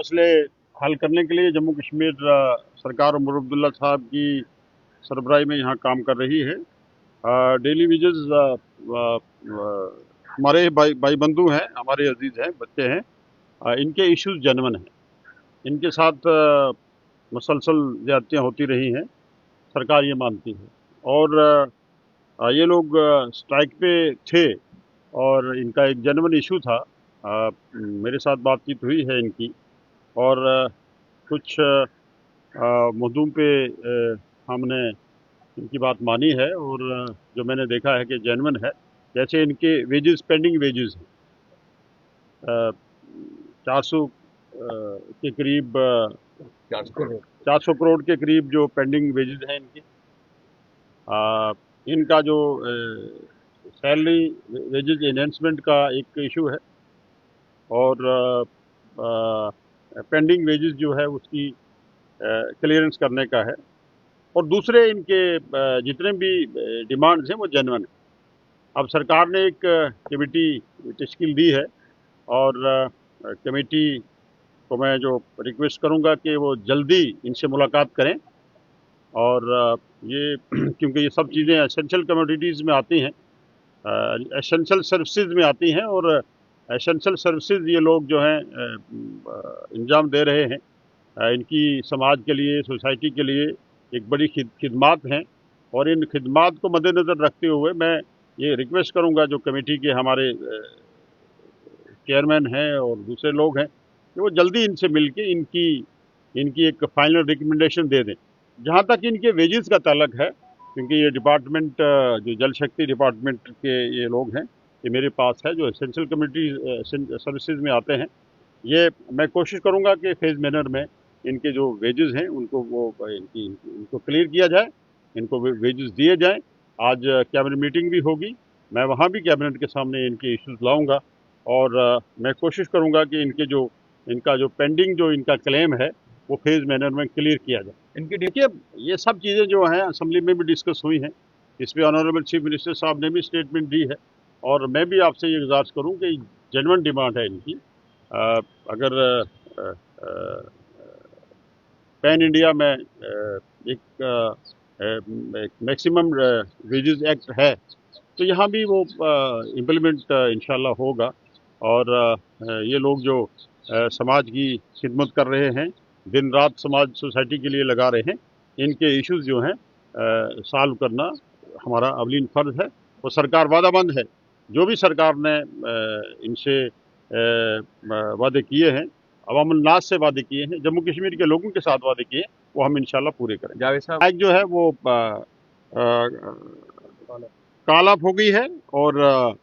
मसले हल करने के लिए जम्मू कश्मीर सरकार उमर अब्दुल्ला साहब की सरबराही में यहाँ काम कर रही है। डेली वेजेस हमारे भाई बंधु हैं, हमारे अजीज हैं, बच्चे हैं। इनके इश्यूज जेन्युइन हैं। इनके साथ मुसलसल ज्यादतियाँ होती रही हैं, सरकार ये मानती है। और ये लोग स्ट्राइक पे थे और इनका एक जेन्युइन इशू था। मेरे साथ बातचीत हुई है इनकी, और कुछ मुद्दों पे हमने इनकी बात मानी है, और जो मैंने देखा है कि जेन्युइन है। जैसे इनके वेजेस, पेंडिंग वेजेस हैं 400 के करीब, 400 करोड़ के करीब जो पेंडिंग वेजेस हैं इनकी। इनका जो सैलरी वेजेस एनहेंसमेंट का एक इशू है, और पेंडिंग वेजेस जो है उसकी क्लियरेंस करने का है। और दूसरे इनके जितने भी डिमांड्स हैं वो जेन्युइन है। अब सरकार ने एक कमेटी तश्कील दी है, और कमेटी को मैं जो रिक्वेस्ट करूंगा कि वो जल्दी इनसे मुलाकात करें। और ये क्योंकि ये सब चीज़ें एसेंशियल कमोडिटीज़ में आती हैं, एसेंशियल सर्विसेज में आती हैं, और एसेंशियल सर्विसेज ये लोग जो हैं इंजाम दे रहे हैं, इनकी समाज के लिए, सोसाइटी के लिए एक बड़ी खिदमात हैं। और इन खिदमात को मद्देनज़र रखते हुए मैं ये रिक्वेस्ट करूंगा जो कमेटी के हमारे चेयरमैन हैं और दूसरे लोग हैं, कि वो जल्दी इनसे मिलके इनकी एक फाइनल रिकमेंडेशन दे दें। जहाँ तक इनके वेजेस का ताल्लुक है, क्योंकि ये डिपार्टमेंट जो जल शक्ति डिपार्टमेंट के ये लोग हैं, ये मेरे पास है, जो एसेंशियल कम्युनिटी सर्विसेज में आते हैं। ये मैं कोशिश करूंगा कि फेज मैनर में इनके जो वेजेस हैं उनको इनको क्लियर किया जाए, इनको वेजेस दिए जाएं। आज कैबिनेट मीटिंग भी होगी, मैं वहाँ भी कैबिनेट के सामने इनके इश्यूज लाऊंगा, और मैं कोशिश करूंगा कि इनका जो पेंडिंग जो इनका क्लेम है वो फेज मैनर में क्लियर किया जाए। इनकी देखिए, ये सब चीज़ें जो हैं असेंबली में भी डिस्कस हुई हैं, इस पर ऑनरेबल चीफ मिनिस्टर साहब ने भी स्टेटमेंट दी है, और मैं भी आपसे ये गुजारिश करूँ कि जेन्युइन डिमांड है इनकी। अगर पैन इंडिया में एक मैक्सिमम वेजेस एक्ट है, तो यहाँ भी वो इम्प्लीमेंट इंशाल्लाह होगा। और ये लोग जो समाज की खिदमत कर रहे हैं, दिन रात समाज सोसाइटी के लिए लगा रहे हैं, इनके इश्यूज जो हैं सॉल्व करना हमारा अवलीन फर्ज है। और सरकार वादाबंद है, जो भी सरकार ने इनसे वादे किए हैं, अवामुल नास से वादे किए हैं, जम्मू कश्मीर के लोगों के साथ वादे किए हैं, वो हम इंशाल्लाह पूरे करेंगे। जावेद साहब, एक जो है वो कालाप हो गई है, और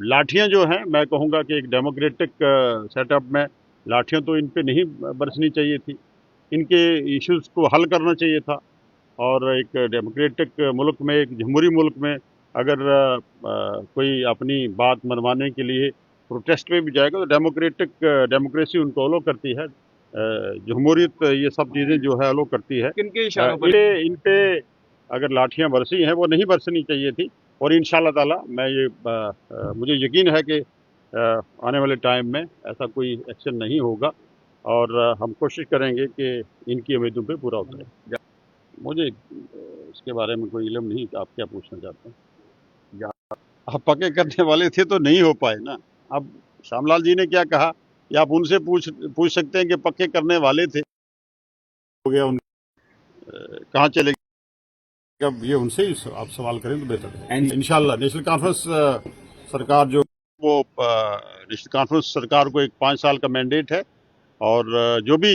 लाठियां जो हैं, मैं कहूँगा कि एक डेमोक्रेटिक सेटअप में लाठियां तो इन पे नहीं बरसनी चाहिए थी। इनके इश्यूज को हल करना चाहिए था। और एक डेमोक्रेटिक मुल्क में, एक जमहूरी मुल्क में, अगर कोई अपनी बात मनवाने के लिए प्रोटेस्ट में भी जाएगा तो डेमोक्रेसी उनको अलो करती है, जमहूरियत ये सब चीज़ें जो है अलो करती है। किनके इशारों पर इन पे अगर लाठियां बरसी हैं वो नहीं बरसनी चाहिए थी। और इंशाल्लाह ताला मैं ये मुझे यकीन है कि आने वाले टाइम में ऐसा कोई एक्शन नहीं होगा, और हम कोशिश करेंगे कि इनकी उम्मीदों पे पूरा उतरे। मुझे इसके बारे में कोई इल्म नहीं कि आप क्या पूछना चाहते हैं। आप पक्के करने वाले थे तो नहीं हो पाए ना। अब श्यामलाल जी ने क्या कहा, या आप उनसे पूछ सकते हैं कि पक्के करने वाले थे, हो गया उन कहाँ चले गए। अब ये उनसे ही आप सवाल करें तो बेहतर है। इंशाल्लाह नेशनल कॉन्फ्रेंस सरकार जो वो नेशनल कॉन्फ्रेंस सरकार को एक 5 साल का मैंडेट है, और जो भी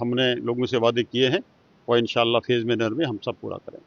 हमने लोगों से वादे किए हैं वो इंशाल्लाह फेज मैनर में हम सब पूरा करें।